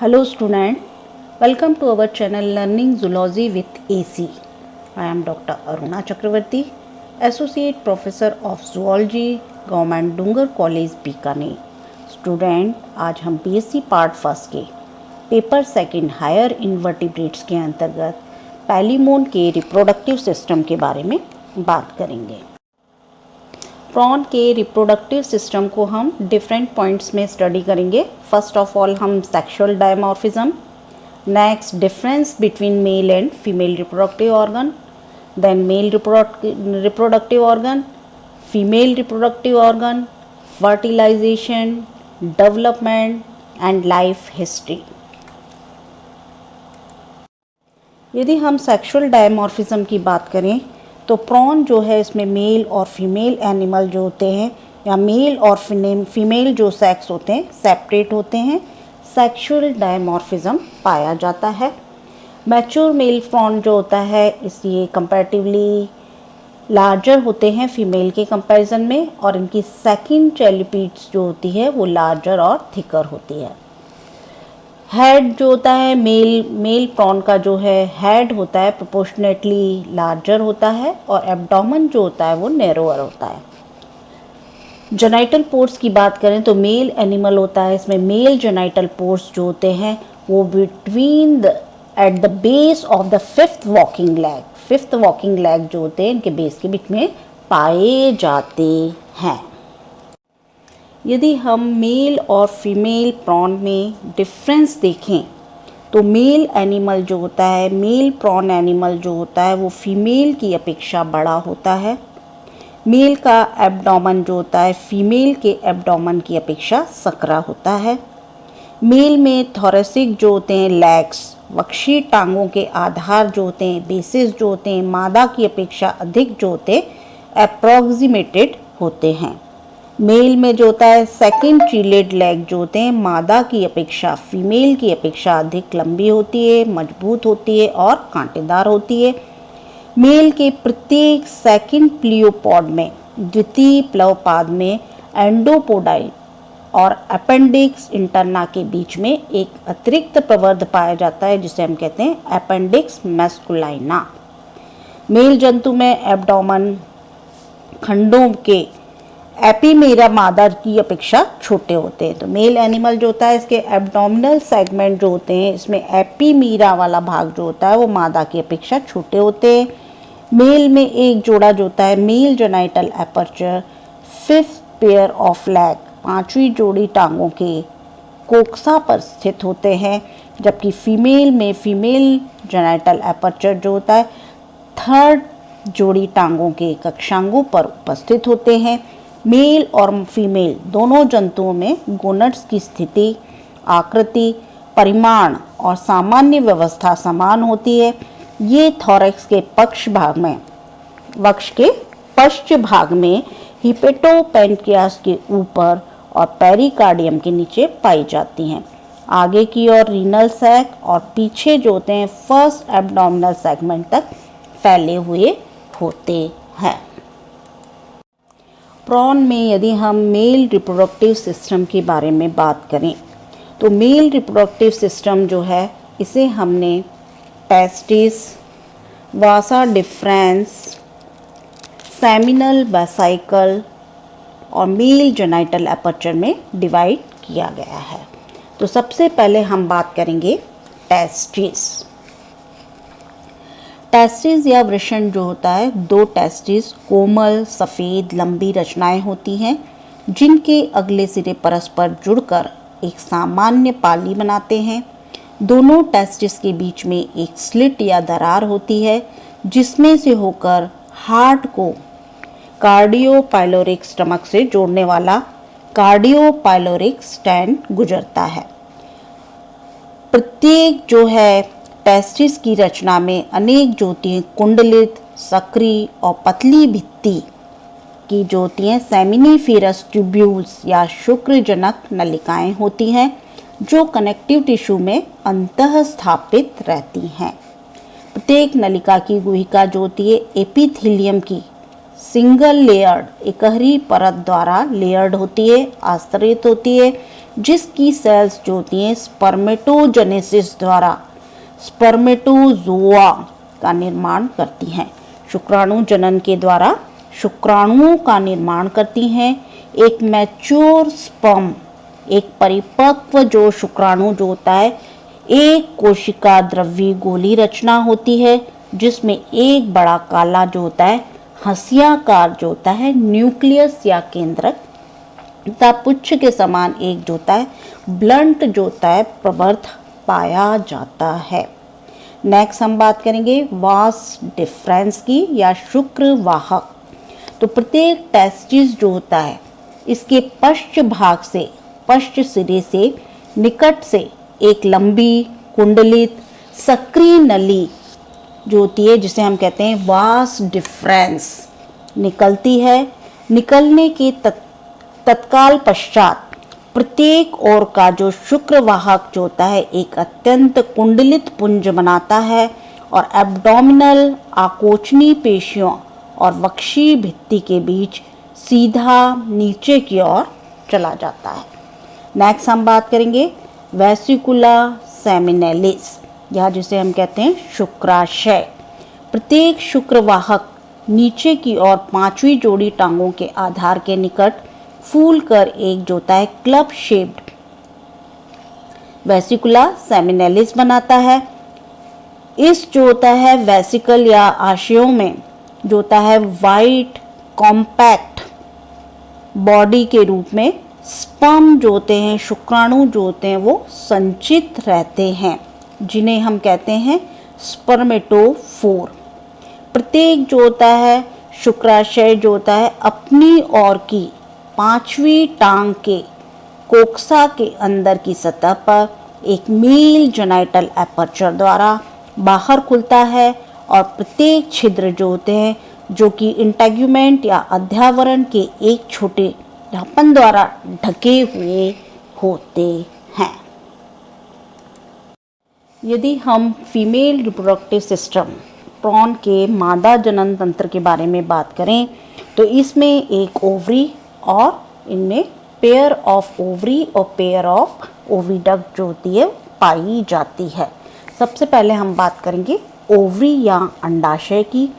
Hello student, welcome to our channel Learning Zoology with AC. I am Dr. Aruna Chakravarti, Associate Professor of Zoology, Government Dungar College, Bikaner. Student, आज हम BSc part first के paper second higher invertebrates के अंतर्गत Palaemon के reproductive system के बारे में बात करेंगे. प्रॉन के रिप्रोडक्टिव सिस्टम को हम डिफरेंट पॉइंट्स में स्टडी करेंगे. फर्स्ट ऑफ ऑल हम sexual dimorphism, next difference between male and female reproductive organ, then male reproductive organ, female reproductive organ, fertilization, development and life history. यदि हम sexual dimorphism की बात करें तो प्रॉन जो है इसमें मेल और फीमेल एनिमल जो होते हैं या मेल और फीमेल जो सेक्स होते हैं सेपरेट होते हैं. सेक्सुअल डायमॉर्फिज्म पाया जाता है. मैच्योर मेल प्रॉन जो होता है ये कंपैरेटिवली लार्जर होते हैं फीमेल के कंपैरिजन में और इनकी सेकंड चैलिपीड्स जो होती है वो लार्जर और थिकर होती है. हेड जो होता है मेल प्रॉन का जो है हेड होता है प्रोपोर्शनेटली लार्जर होता है और एब्डोमेन जो होता है वो नैरोअर होता है. जेनाइटल पोर्स की बात करें तो मेल एनिमल होता है इसमें मेल जेनाइटल पोर्स जो होते हैं वो between at the base of the fifth walking leg जो होते हैं इनके बेस के बीच में पाए जाते हैं. यदि हम मेल और फीमेल प्रॉन में डिफरेंस देखें तो मेल एनिमल जो होता है मेल प्रॉन एनिमल जो होता है वो फीमेल की अपेक्षा बड़ा होता है. मेल का एब्डोमेन जो होता है फीमेल के एब्डोमेन की अपेक्षा सकरा होता है. मेल में थोरेसिक जो होते हैं लेग्स वक्षीय टांगों के आधार जो होते हैं बेसिस जो होते हैं मादा की अपेक्षा अधिक जो होते हैं अप्रॉक्सीमेटेड होते हैं. मेल में जो होता है सेकंड चिलेड लेग जो होते हैं मादा की अपेक्षा फीमेल की अपेक्षा अधिक लंबी होती है, मजबूत होती है और कांटेदार होती है. मेल के प्रत्येक सेकंड प्लियोपॉड में द्वितीय प्लवपाद में एंडोपोडाई और अपेंडिक्स इंटरना के बीच में एक अतिरिक्त प्रवर्ध पाया जाता है जिसे हम कहते हैं अपेंडिक्स मैस्कुलाइना. मेल जंतु में एब्डोमेन खंडों के एपीमेरा मादा की अपेक्षा छोटे होते हैं. तो मेल एनिमल जो होता है इसके एब्डोमिनल सेगमेंट जो होते हैं इसमें एपीमीरा वाला भाग जो होता है वो मादा की अपेक्षा छोटे होते हैं. मेल में एक जोड़ा जो होता है mail genital aperture fifth pair of leg पांचवी जोड़ी टांगों के कोक्सा पर स्थित होते हैं जबकि फीमेल में फीमेल जेनाइटल एपर्चर जो होता है थर्ड जोड़ी टांगों के कक्षांगों पर उपस्थित होते हैं. मेल और फीमेल दोनों जंतुओं में गोनड्स की स्थिति, आकृति, परिमाण और सामान्य व्यवस्था समान होती है. ये थोरैक्स के वक्ष के पश्च भाग में हिपेटोपैंक्रियास के ऊपर और पेरिकार्डियम के नीचे पाई जाती हैं. आगे की ओर रीनल सैक और पीछे जो होते हैं फर्स्ट एब्डोमिनल सेगमेंट तक फैले हुए होते हैं. प्रॉन में यदि हम मेल रिप्रोडक्टिव सिस्टम के बारे में बात करें तो मेल रिप्रोडक्टिव सिस्टम जो है इसे हमने टेस्टिस, वासा डिफरेंस, सेमिनल वेसाइकल और मेल जेनाइटल एपर्चर में डिवाइड किया गया है. तो सबसे पहले हम बात करेंगे टेस्टिस. टेस्टिस या वृषण जो होता है दो टेस्टिस कोमल सफ़ेद लंबी रचनाएं होती हैं जिनके अगले सिरे परस्पर जुड़कर एक सामान्य पाली बनाते हैं. दोनों टेस्टिस के बीच में एक स्लिट या दरार होती है जिसमें से होकर हार्ट को कार्डियोपाइलोरिक स्टमक से जोड़ने वाला कार्डियोपाइलोरिक स्टेंट गुजरता है. प्रत्येक जो है टेस्टिस की रचना में अनेक जो होती हैं कुंडलित, सक्रिय और पतली भित्ति की जो होती हैं सेमिनिफेरस ट्यूब्यूल्स या शुक्रजनक नलिकाएं होती हैं जो कनेक्टिव टिश्यू में अंतः स्थापित रहती हैं. प्रत्येक नलिका की गुहिका जो होती है एपिथेलियम की सिंगल लेयर्ड एकहरी परत द्वारा लेयर्ड होती है, आस्तरित होती है जिसकी सेल्स जो होती हैं स्पर्मेटोजेनेसिस द्वारा स्पर्मेटोजोआ का निर्माण करती हैं। शुक्राणु जनन के द्वारा शुक्राणुओं का निर्माण करती हैं। एक मैच्योर स्पर्म, एक परिपक्व जो शुक्राणु जो होता है, एक कोशिका द्रव्य गोली रचना होती है जिसमें एक बड़ा काला जो होता है हंसियाकार जो होता है न्यूक्लियस या केंद्रक तथा पुच्छ के समान एक जो होता है ब्लंट जो होता है प्रवर्ध पाया जाता है। नेक्स्ट हम बात करेंगे वास डिफरेंस की या शुक्र वाहक। तो प्रत्येक टेस्टिस जो होता है इसके पश्च भाग से, पश्च सिरे से निकट से एक लंबी कुंडलित सक्रिय नली जो होती है जिसे हम कहते हैं वास डिफरेंस निकलती है। निकलने के तत्काल पश्चात प्रत्येक ओर का जो शुक्रवाहक जो होता है एक अत्यंत कुंडलित पुंज बनाता है और एब्डोमिनल आकोचनी पेशियों और वक्षीय भित्ति के बीच सीधा नीचे की ओर चला जाता है। नेक्स्ट हम बात करेंगे वेसिकुला सेमिनेलिस या जिसे हम कहते हैं शुक्राशय। प्रत्येक शुक्रवाहक नीचे की ओर पांचवी जोड़ी टांगों के आधार के निकट फूलकर एक जो होता है क्लब शेप्ड वेसिकुला सेमिनेलिस बनाता है। इस जो होता है वेसिकल या आशयों में जो होता है वाइट कॉम्पैक्ट बॉडी के रूप में स्पर्म जो होते हैं, शुक्राणु जो होते हैं वो संचित रहते हैं जिन्हें हम कहते हैं स्पर्मेटोफोर। प्रत्येक जो होता है शुक्राशय जो होता है अपनी ओर की पांचवी टांग के कोक्सा के अंदर की सतह पर एक मेल जेनाइटल एपर्चर द्वारा बाहर खुलता है और प्रत्येक छिद्र जो होते हैं जो कि इंटेग्यूमेंट या अध्यावरण के एक छोटे ढक्कन द्वारा ढके हुए होते हैं। यदि हम फीमेल रिप्रोडक्टिव सिस्टम प्रॉन के मादा जनन तंत्र के बारे में बात करें तो इसमें एक ओवरी और इनमें पेयर ऑफ ओवरी और पेयर ऑफ ओविडक्ट जो होती है पाई जाती है। सबसे पहले हम बात करेंगे ओवरी या अंडाशय की।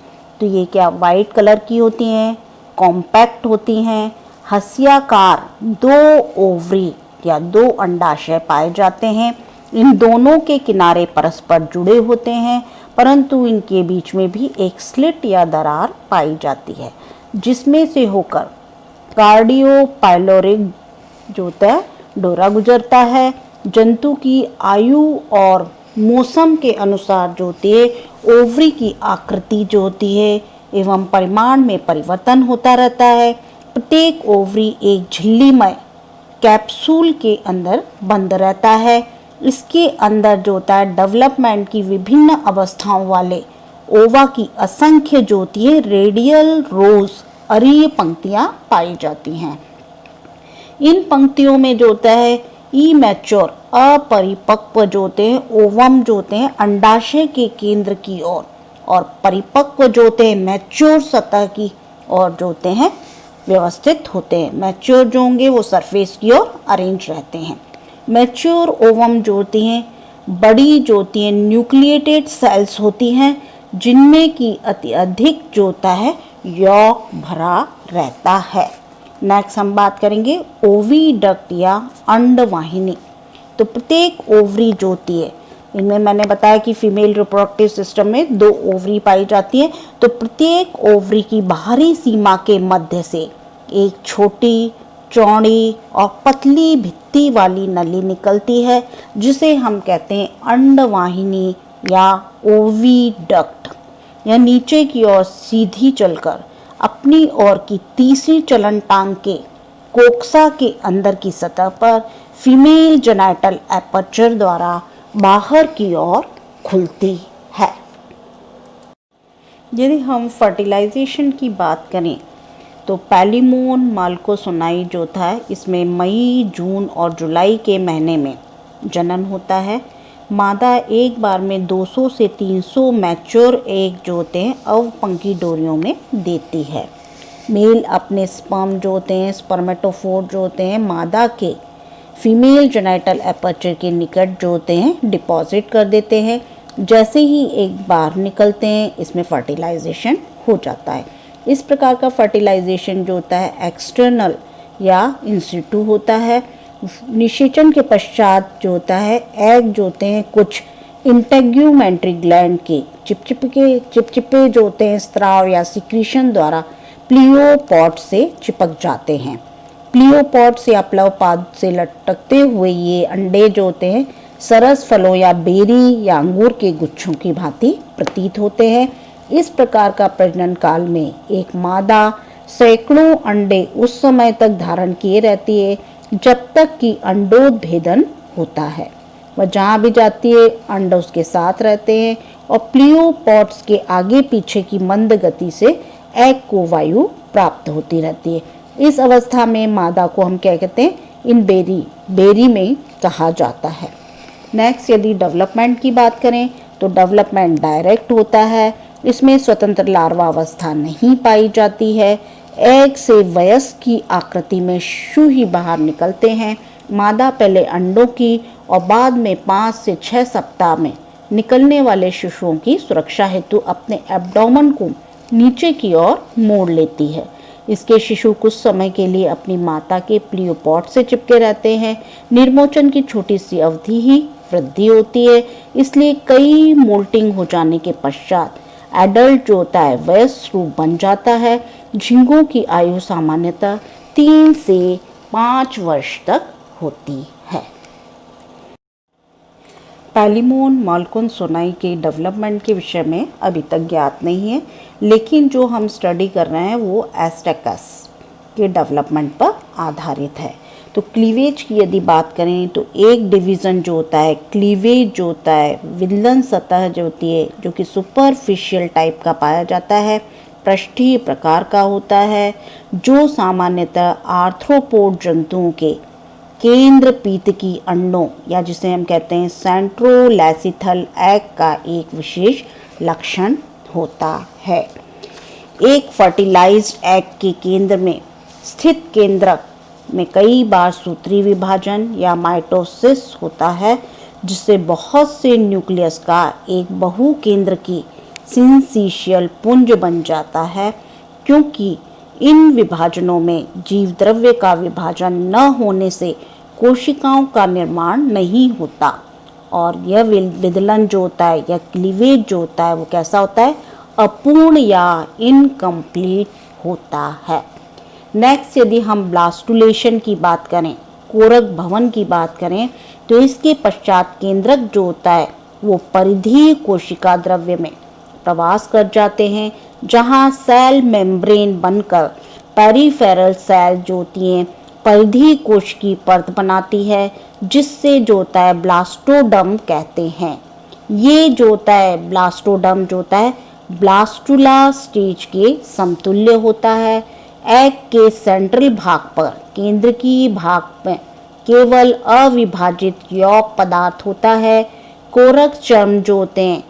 तो ये क्या वाइट कलर की होती हैं, कॉम्पैक्ट होती हैं, हंसियाकार दो ओवरी या दो अंडाशय पाए जाते हैं। इन दोनों के किनारे परस्पर जुड़े होते हैं परंतु इनके बीच में भी एक स्लिट या दरार पाई जाती है जिसमें से होकर कार्डियोपाइलोरिक जो होता है डोरा गुजरता है। जंतु की आयु और मौसम के अनुसार जो होती है ओवरी की आकृति जो होती है एवं परिमाण में परिवर्तन होता रहता है। प्रत्येक ओवरी एक झिल्लीमय कैप्सूल के अंदर बंद रहता है। इसके अंदर जो होता है डेवलपमेंट की विभिन्न अवस्थाओं वाले ओवा की असंख्य जो होती है रेडियल रोज अरीय पंक्तियां पाई जाती हैं। इन पंक्तियों में जो होता है इमैच्योर अपरिपक्व जो होते हैं ओवम जो होते हैं अंडाशय के केंद्र की ओर और परिपक्व जो होते हैं मैच्योर सतह की ओर जो होते हैं व्यवस्थित होते हैं। मैच्योर जो होंगे वो सरफेस की ओर अरेंज रहते हैं। मैच्योर ओवम जो होती हैं बड़ी जो होती हैं न्यूक्लिएटेड सेल्स होती हैं जिनमें की अति अधिक जो होता है यौग भरा रहता है। नेक्स्ट हम बात करेंगे ओविडक्ट या अंडवाहिनी। तो प्रत्येक ओवरी जो होती है इनमें मैंने बताया कि फीमेल रिप्रोडक्टिव सिस्टम में दो ओवरी पाई जाती है। तो प्रत्येक ओवरी की बाहरी सीमा के मध्य से एक छोटी चौड़ी और पतली भित्ति वाली नली निकलती है जिसे हम कहते हैं अंडवाहिनी या ओविडक्ट। यह नीचे की ओर सीधी चलकर अपनी ओर की तीसरी चलन टांग के कोक्सा के अंदर की सतह पर फीमेल जेनाइटल एपर्चर द्वारा बाहर की ओर खुलती है। यदि हम फर्टिलाइजेशन की बात करें तो पैलिमोन माल्कोसोनाई जो था इसमें मई, जून और जुलाई के महीने में जनन होता है। मादा एक बार में 200 से 300 मैच्योर एग जो होते हैं अवपंखी डोरियों में देती है। मेल अपने स्पर्म जो होते हैं स्पर्मेटोफोर जो होते हैं मादा के फीमेल जेनाइटल एपर्चर के निकट जो होते हैं डिपॉजिट कर देते हैं। जैसे ही एक बार निकलते हैं इसमें फर्टिलाइजेशन हो जाता है। इस प्रकार का फर्टिलाइजेशन जो होता है एक्सटर्नल या इंसिटू होता है। निषेचन के पश्चात जो होता है एग जो होते हैं कुछ इंटेग्यूमेंट्री ग्लैंड के चिपचिपे जो होते हैं स्राव या सिक्रीशन द्वारा प्लियोपॉड से चिपक जाते हैं। प्लियोपॉड से या प्लवपाद से लटकते हुए ये अंडे जो होते हैं सरस फलों या बेरी या अंगूर के गुच्छों की भांति प्रतीत होते हैं। इस प्रकार का प्रजनन काल में एक मादा सैकड़ों अंडे उस समय तक धारण किए रहती है जब तक कि अंडोत्भेदन होता है। वह जहाँ भी जाती है अंड उसके साथ रहते हैं और प्लियोपॉड्स के आगे पीछे की मंद गति से एग को वायु प्राप्त होती रहती है। इस अवस्था में मादा को हम क्या कहते हैं, इन बेरी में कहा जाता है। नेक्स्ट यदि डेवलपमेंट की बात करें तो डेवलपमेंट डायरेक्ट होता है। इसमें स्वतंत्र लार्वा अवस्था नहीं पाई जाती है। एग से वयस्क की आकृति में शिशु ही बाहर निकलते हैं। मादा पहले अंडों की और बाद में 5 से 6 सप्ताह में निकलने वाले शिशुओं की सुरक्षा हेतु अपने एब्डोमेन को नीचे की ओर मोड़ लेती है। इसके शिशु कुछ समय के लिए अपनी माता के प्लियोपॉड से चिपके रहते हैं। निर्मोचन की छोटी सी अवधि ही वृद्धि होती है, इसलिए कई मोल्टिंग हो जाने के पश्चात एडल्ट जो होता है वयस्क रूप बन जाता है। झींगों की आयु सामान्यतः 3 से 5 वर्ष तक होती है। पैलिमोन माल्कोन सोनाई के डेवलपमेंट के विषय में अभी तक ज्ञात नहीं है, लेकिन जो हम स्टडी कर रहे हैं वो एस्टेकस के डेवलपमेंट पर आधारित है। तो क्लीवेज की यदि बात करें तो एक डिवीज़न जो होता है क्लीवेज जो होता है विलयन सतह जो होती है जो कि सुपरफिशियल टाइप का पाया जाता है, पृष्ठीय प्रकार का होता है, जो सामान्यतः आर्थ्रोपोड जंतुओं के केंद्र पीतकी अंडों या जिसे हम कहते हैं सेंट्रोलैसिथल एग का एक विशेष लक्षण होता है। एक फर्टिलाइज्ड एग के केंद्र में स्थित केंद्रक में कई बार सूत्री विभाजन या माइटोसिस होता है, जिससे बहुत से न्यूक्लियस का एक बहु केंद्र की सिंसिशियल पुंज बन जाता है। क्योंकि इन विभाजनों में जीव द्रव्य का विभाजन न होने से कोशिकाओं का निर्माण नहीं होता और यह विदलन जो होता है या क्लीवेज जो होता है वो कैसा होता है, अपूर्ण या इनकम्प्लीट होता है। नेक्स्ट यदि हम ब्लास्टुलेशन की बात करें, कोरक भवन की बात करें, तो इसके पश्चात केंद्रक जो होता है वो परिधीय कोशिका द्रव्य में प्रवास कर जाते हैं, जहां सेल मेम्ब्रेन बनकर पेरिफेरल सेल जो होती हैं परिधीय कोश की परत बनाती है, जिससे जो होता है ब्लास्टोडर्म कहते हैं। ये जो होता है ब्लास्टोडर्म जो होता है ब्लास्टुला स्टेज के समतुल्य होता है। एग के सेंट्रल भाग पर केंद्र की भाग में केवल अविभाजित यौग पदार्थ होता है। कोरक चर्म जो होते हैं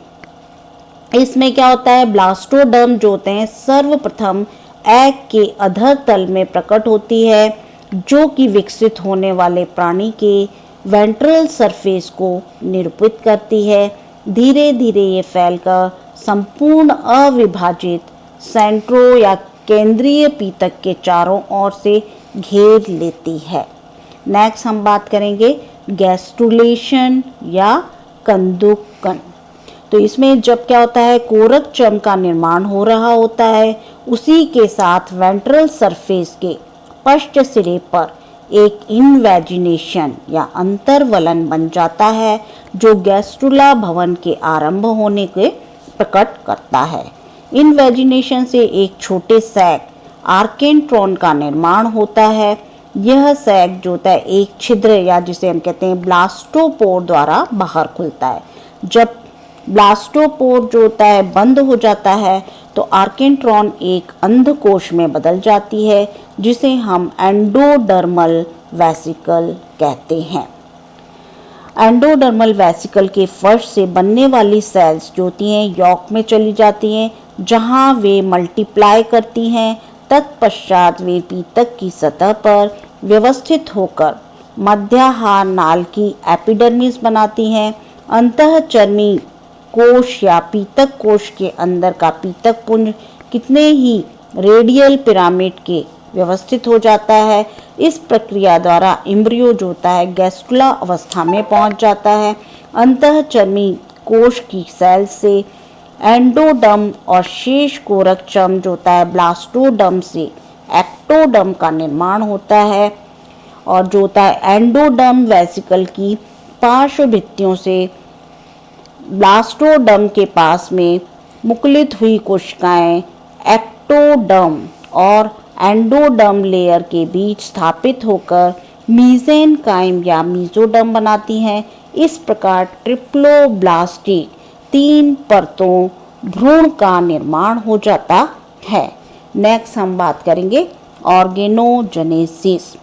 इसमें क्या होता है, ब्लास्टोडर्म जो होते हैं सर्वप्रथम एग के अधर तल में प्रकट होती है, जो कि विकसित होने वाले प्राणी के वेंट्रल सरफेस को निरूपित करती है। धीरे धीरे ये फैलकर संपूर्ण अविभाजित सेंट्रो या केंद्रीय पीतक के चारों ओर से घेर लेती है। नेक्स्ट हम बात करेंगे गैस्ट्रुलेशन या कंदुकन। तो इसमें जब क्या होता है, कोरक चर्म का निर्माण हो रहा होता है, उसी के साथ वेंट्रल सरफेस के पश्च सिरे पर एक इनवेजिनेशन या अंतर्वलन बन जाता है, जो गैस्ट्रुला भवन के आरंभ होने के प्रकट करता है। इनवेजिनेशन से एक छोटे सैक आर्केंट्रॉन का निर्माण होता है। यह सैक जो होता है एक छिद्र या जिसे हम कहते हैं ब्लास्टोपोर द्वारा बाहर खुलता है। जब ब्लास्टोपोर जो होता है बंद हो जाता है तो आर्केंट्रॉन एक अंधकोश में बदल जाती है, जिसे हम एंडोडर्मल वेसिकल कहते हैं। एंडोडर्मल वेसिकल के फर्श से बनने वाली सेल्स जो होती हैं यॉक में चली जाती हैं, जहां वे मल्टीप्लाई करती हैं। तत्पश्चात वे पीतक की सतह पर व्यवस्थित होकर मध्याहार नाल की एपिडर्मिस बनाती हैं। अंतःचर्मी कोश या पीतक कोश के अंदर का पीतक पुंज कितने ही रेडियल पिरामिड के व्यवस्थित हो जाता है। इस प्रक्रिया द्वारा एम्ब्रियो जो होता है गैस्कुला अवस्था में पहुंच जाता है। अंतःचर्मी कोश की सेल से एंडोडर्म और शेष कोरकचम जो होता है ब्लास्टोडर्म से एक्टोडर्म का निर्माण होता है। और जो होता है एंडोडर्म वेसिकल की पार्श्व भित्तियों से ब्लास्टोडर्म के पास में मुकुलित हुई कोशिकाएं एक्टोडर्म और एंडोडर्म लेयर के बीच स्थापित होकर मीसेनकाइम या मीजोडर्म बनाती हैं। इस प्रकार ट्रिप्लोब्लास्टिक 3 परतों भ्रूण का निर्माण हो जाता है। नेक्स्ट हम बात करेंगे ऑर्गेनोजेनेसिस,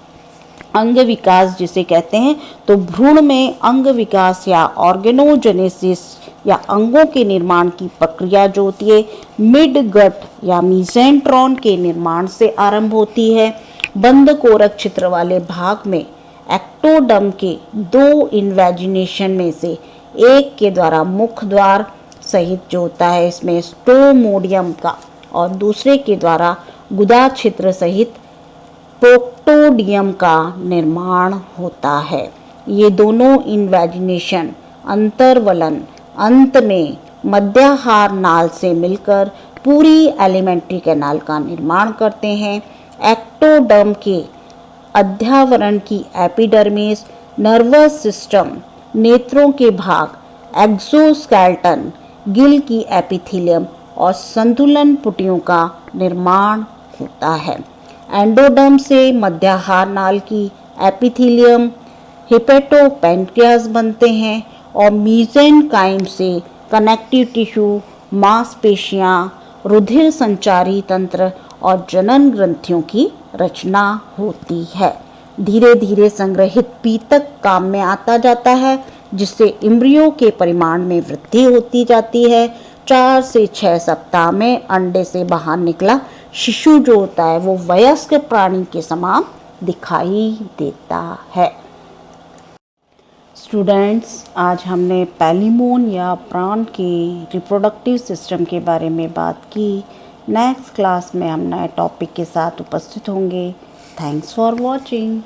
अंग विकास जिसे कहते हैं। तो भ्रूण में अंग विकास या ऑर्गेनोजेनेसिस या अंगों के निर्माण की प्रक्रिया जो होती है मिड गट या मीसेंट्रॉन के निर्माण से आरंभ होती है। बंद कोरक छिद्र वाले भाग में एक्टोडर्म के 2 इन्वेजिनेशन में से एक के द्वारा मुख द्वार सहित जो होता है इसमें स्टोमोडियम का और दूसरे के द्वारा गुदा छिद्र सहित प्रोक्टोडियम का निर्माण होता है। ये दोनों इन्वेजिनेशन अंतर्वलन अंत में मध्याहार नाल से मिलकर पूरी एलिमेंट्री कैनाल का निर्माण करते हैं। एक्टोडर्म के अध्यावरण की एपिडर्मिस, नर्वस सिस्टम, नेत्रों के भाग, एक्सोस्केलेटन, गिल की एपिथेलियम और संतुलन पुटियों का निर्माण होता है। एंडोडर्म से मध्याहार नाल की एपिथेलियम, हिपेटोपेंक्रियास बनते हैं और मीसेनकाइम से कनेक्टिव टिश्यू, मांसपेशियां, रुधिर संचारी तंत्र और जनन ग्रंथियों की रचना होती है। धीरे धीरे संग्रहित पीतक काम में आता जाता है जिससे एम्ब्रियो के परिमाण में वृद्धि होती जाती है। 4 से 6 सप्ताह में अंडे से बाहर निकला शिशु जो होता है वो वयस्क प्राणी के समान दिखाई देता है। स्टूडेंट्स, आज हमने पैलिमोन या प्राण के रिप्रोडक्टिव सिस्टम के बारे में बात की। नेक्स्ट क्लास में हम नए टॉपिक के साथ उपस्थित होंगे। Thanks for watching.